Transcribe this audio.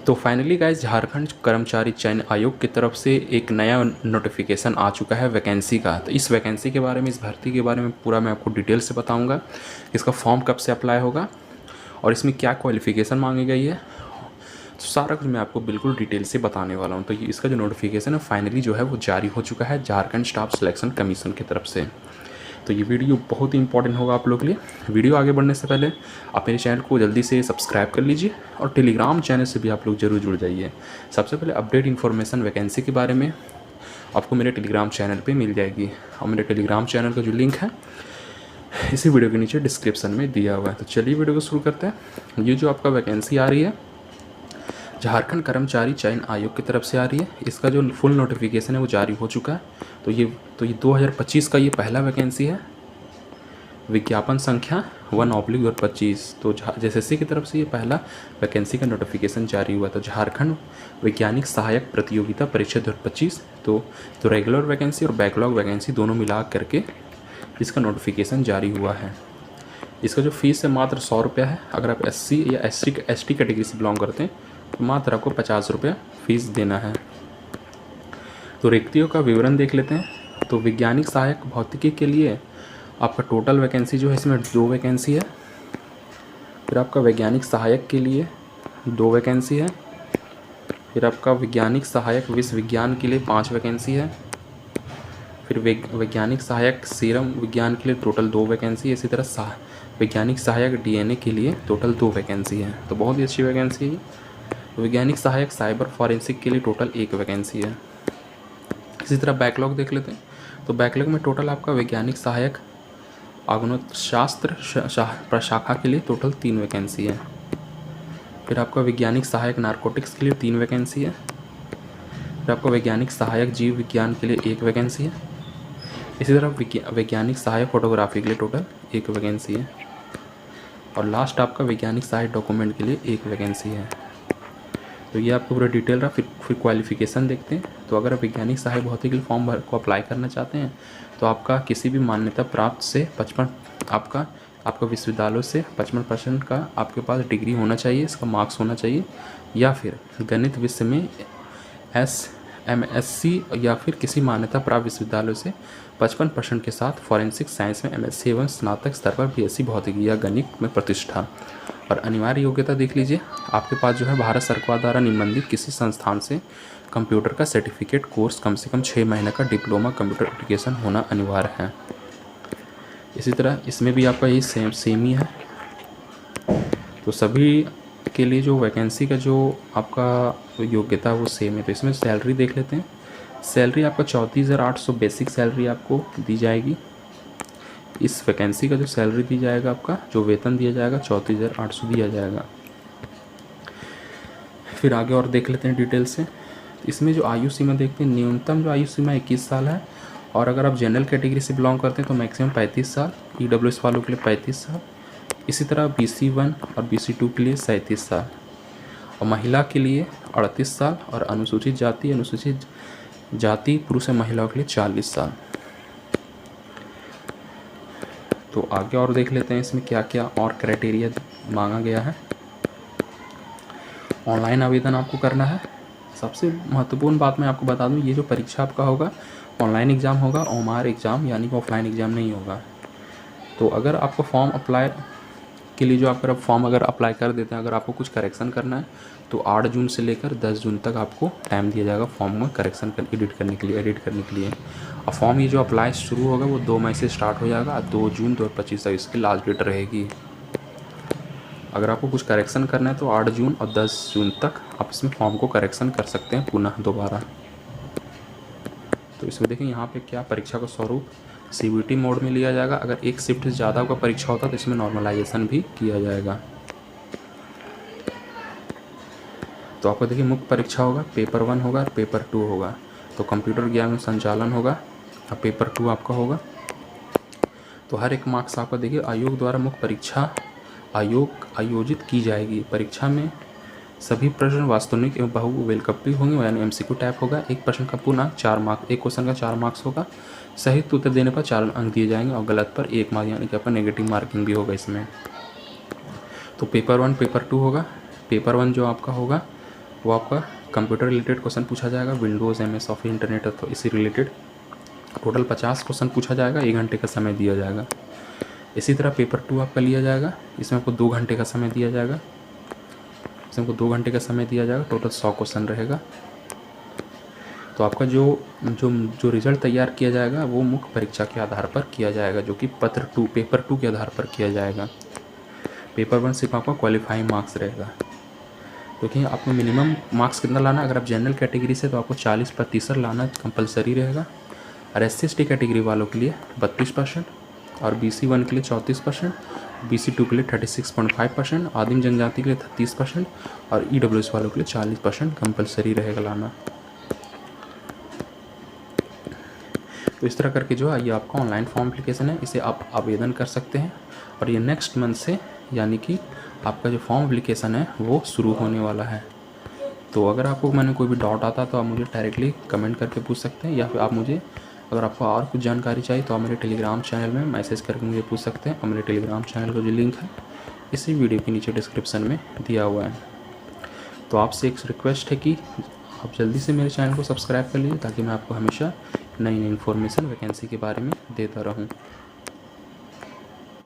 तो finally guys, Jharkhand कर्मचारी चयन आयोग की तरफ से एक नया नोटिफिकेशन आ चुका है वैकेंसी का। तो इस वैकेंसी के बारे में, इस भर्ती के बारे में पूरा मैं आपको डिटेल से बताऊंगा। इसका फॉर्म कब से अप्लाई होगा और इसमें क्या क्वालिफ़िकेशन मांगी गई है, तो सारा कुछ मैं आपको बिल्कुल डिटेल से बताने वाला हूँ। तो ये इसका जो नोटिफिकेशन है फाइनली जो है वो जारी हो चुका है झारखंड स्टाफ सिलेक्शन कमीशन की तरफ से। तो ये वीडियो बहुत ही इंपॉर्टेंट होगा आप लोग के लिए। वीडियो आगे बढ़ने से पहले आप मेरे चैनल को जल्दी से सब्सक्राइब कर लीजिए और टेलीग्राम चैनल से भी आप लोग ज़रूर जुड़ जाइए। सबसे पहले अपडेट इन्फॉर्मेशन वैकेंसी के बारे में आपको मेरे टेलीग्राम चैनल पे मिल जाएगी और मेरे टेलीग्राम चैनल का जो लिंक है इसी वीडियो के नीचे डिस्क्रिप्शन में दिया हुआ है। तो चलिए वीडियो को शुरू करते हैं। ये जो आपका वैकेंसी आ रही है झारखंड कर्मचारी चयन आयोग की तरफ से आ रही है, इसका जो फुल नोटिफिकेशन है वो जारी हो चुका है। तो ये 2025 का ये पहला वैकेंसी है। विज्ञापन संख्या 1/2025। तो JSSC की तरफ से ये पहला वैकेंसी का नोटिफिकेशन जारी हुआ। तो झारखंड वैज्ञानिक सहायक प्रतियोगिता परीक्षा 2025। तो रेगुलर वैकेंसी और बैकलॉग वैकेंसी दोनों मिला करके इसका नोटिफिकेशन जारी हुआ है। इसका जो फीस है मात्र 100 रुपया है। अगर आप SC या ST कैटेगरी से बिलोंग करते हैं तो मात्र आपको 50 रुपया फीस देना है। तो रिक्तियों का विवरण देख लेते हैं। तो वैज्ञानिक सहायक भौतिकी के लिए आपका टोटल वैकेंसी जो है इसमें 2 वैकेंसी है। फिर आपका वैज्ञानिक सहायक के लिए 2 वैकेंसी है। फिर आपका वैज्ञानिक सहायक विश्व विज्ञान के लिए 5 वैकेंसी है। फिर वैज्ञानिक सहायक सीरम विज्ञान के लिए टोटल 2 वैकेंसी है। इसी तरह वैज्ञानिक सहायक DNA के लिए टोटल 2 वैकेंसी है। तो बहुत ही अच्छी वैकेंसी है। वैज्ञानिक सहायक साइबर फॉरेंसिक के लिए टोटल 1 वैकेंसी है। इसी तरह बैकलॉग देख लेते हैं। तो बैकलॉग में टोटल आपका वैज्ञानिक सहायक आग्नेयशास्त्र प्रशाखा के लिए टोटल 3 वैकेंसी है। फिर आपका वैज्ञानिक सहायक नारकोटिक्स के लिए 3 वैकेंसी है। फिर आपका वैज्ञानिक सहायक जीव विज्ञान के लिए 1 वैकेंसी है। इसी तरह वैज्ञानिक सहायक फोटोग्राफी के लिए टोटल 1 वैकेंसी है। और लास्ट आपका वैज्ञानिक सहायक डॉक्यूमेंट के लिए 1 वैकेंसी है। तो ये आपको पूरा डिटेल रहा। फिर क्वालिफ़िकेशन देखते हैं। तो अगर आप वैज्ञानिक सहायक भौतिकी फॉर्म भर को अप्लाई करना चाहते हैं तो आपका किसी भी मान्यता प्राप्त से 55 आपका विश्वविद्यालय से 55% का आपके पास डिग्री होना चाहिए, इसका मार्क्स होना चाहिए। या फिर गणित विषय में MSc या फिर किसी मान्यता प्राप्त विश्वविद्यालय से 55% के साथ फॉरेंसिक साइंस में MSc एवं स्नातक स्तर पर BSc भौतिकी या गणित में प्रतिष्ठा। और अनिवार्य योग्यता देख लीजिए, आपके पास जो है भारत सरकार द्वारा निबंधित किसी संस्थान से कंप्यूटर का सर्टिफिकेट कोर्स कम से कम 6 महीने का डिप्लोमा कंप्यूटर एप्लीकेशन होना अनिवार्य है। इसी तरह इसमें भी आपका यही सेम ही है। तो सभी के लिए जो वैकेंसी का जो आपका योग्यता वो सेम है। तो इसमें सैलरी देख लेते हैं। सैलरी आपका 34,800 बेसिक सैलरी आपको दी जाएगी। इस वैकेंसी का जो सैलरी दी जाएगा, आपका जो वेतन दिया जाएगा 34,800 दिया जाएगा। फिर आगे और देख लेते हैं डिटेल से। इसमें जो आयु सीमा देखते हैं, न्यूनतम जो आयु सीमा 21 साल है। और अगर आप जनरल कैटेगरी से बिलोंग करते हैं तो मैक्सिमम 35 साल, EWS वालों के लिए 35 साल। इसी तरह BC1 और BC2 के लिए 37 साल और महिला के लिए 38 साल और अनुसूचित जाति पुरुष और महिलाओं के लिए 40 साल। तो आगे और देख लेते हैं इसमें क्या क्या और क्राइटेरिया मांगा गया है। ऑनलाइन आवेदन आपको करना है। सबसे महत्वपूर्ण बात मैं आपको बता दूं, ये जो परीक्षा आपका होगा ऑनलाइन एग्ज़ाम होगा, OMR एग्ज़ाम यानी कि ऑफलाइन एग्ज़ाम नहीं होगा। तो अगर आपको फॉर्म अप्लाई के लिए जो आप फॉर्म अगर अप्लाई कर देते हैं, अगर आपको कुछ करेक्शन करना है तो 8 जून से लेकर 10 जून तक आपको टाइम दिया जाएगा फॉर्म में करेक्शन एडिट करने के लिए। और फॉर्म ये जो अप्लाई शुरू होगा वो 2 मई से स्टार्ट हो जाएगा। 2 जून 2025 तक इसकी लास्ट डेट रहेगी। अगर आपको कुछ करेक्शन करना है तो 8 जून और 10 जून तक आप इसमें फॉर्म को करेक्शन कर सकते हैं पुनः दोबारा। तो इसमें देखें यहाँ पे क्या परीक्षा का स्वरूप CBT मोड में लिया जाएगा। अगर एक शिफ्ट से ज़्यादा का परीक्षा होता है तो इसमें नॉर्मलाइजेशन भी किया जाएगा। तो आपको देखिए मुख्य परीक्षा होगा, पेपर 1 होगा और पेपर 2 होगा। तो कंप्यूटर ज्ञान संचालन होगा और पेपर 2 आपका होगा। तो हर एक मार्क्स आपका देखिए आयोग द्वारा मुख्य परीक्षा आयोजित की जाएगी। परीक्षा में सभी प्रश्न वास्तविक एवं बहुविकल्पी होंगे यानी MCQ टाइप होगा। एक प्रश्न का पूर्ण 4 मार्क्स, एक क्वेश्चन का 4 मार्क्स होगा। सही उत्तर देने पर 4 अंक दिए जाएंगे और गलत पर 1 मार्क यानी कि आपका नेगेटिव मार्किंग भी होगा इसमें। तो पेपर 1 पेपर 2 होगा। पेपर 1 जो आपका होगा वो आपका कंप्यूटर रिलेटेड क्वेश्चन पूछा जाएगा, विंडोज़, MS ऑफिस, इंटरनेट तो इसी रिलेटेड टोटल 50 क्वेश्चन पूछा जाएगा, 1 घंटे का समय दिया जाएगा। इसी तरह पेपर 2 आपका लिया जाएगा, इसमें आपको 2 घंटे का समय दिया जाएगा, इसमें आपको 2 घंटे का समय दिया जाएगा, टोटल 100 क्वेश्चन रहेगा। तो आपका जो जो जो रिज़ल्ट तैयार किया जाएगा वो मुख्य परीक्षा के आधार पर किया जाएगा, जो कि पेपर 2 के आधार पर किया जाएगा। पेपर 1 सिर्फ आपका क्वालिफाइंग मार्क्स रहेगा, क्योंकि आपको मिनिमम मार्क्स कितना लाना, अगर आप जनरल कैटेगरी से तो आपको 40% लाना कंपलसरी रहेगा, और SC/ST कैटेगरी वालों के लिए 32% और BC 1 के लिए 34%, BC 2 के लिए 36.5%, आदिम जनजाति के लिए 30% और EWS वालों के लिए 40% कंपलसरी रहेगा लाना। तो इस तरह करके जो है ये आपका ऑनलाइन फॉर्म एप्लीकेशन है, इसे आप आवेदन कर सकते हैं, और ये नेक्स्ट मंथ से यानी कि आपका जो फॉर्म एप्लीकेशन है वो शुरू होने वाला है। तो अगर आपको मैंने कोई भी डाउट आता तो आप मुझे डायरेक्टली कमेंट करके पूछ सकते हैं, या फिर आप मुझे अगर आपको और कुछ जानकारी चाहिए तो आप मेरे टेलीग्राम चैनल में मैसेज करके मुझे पूछ सकते हैं, और मेरे टेलीग्राम चैनल का जो लिंक है इसी वीडियो के नीचे डिस्क्रिप्शन में दिया हुआ है। तो आपसे एक रिक्वेस्ट है कि आप जल्दी से मेरे चैनल को सब्सक्राइब कर लीजिए, ताकि मैं आपको हमेशा नई नई इन्फॉर्मेशन वैकेंसी के बारे में देता रहूं।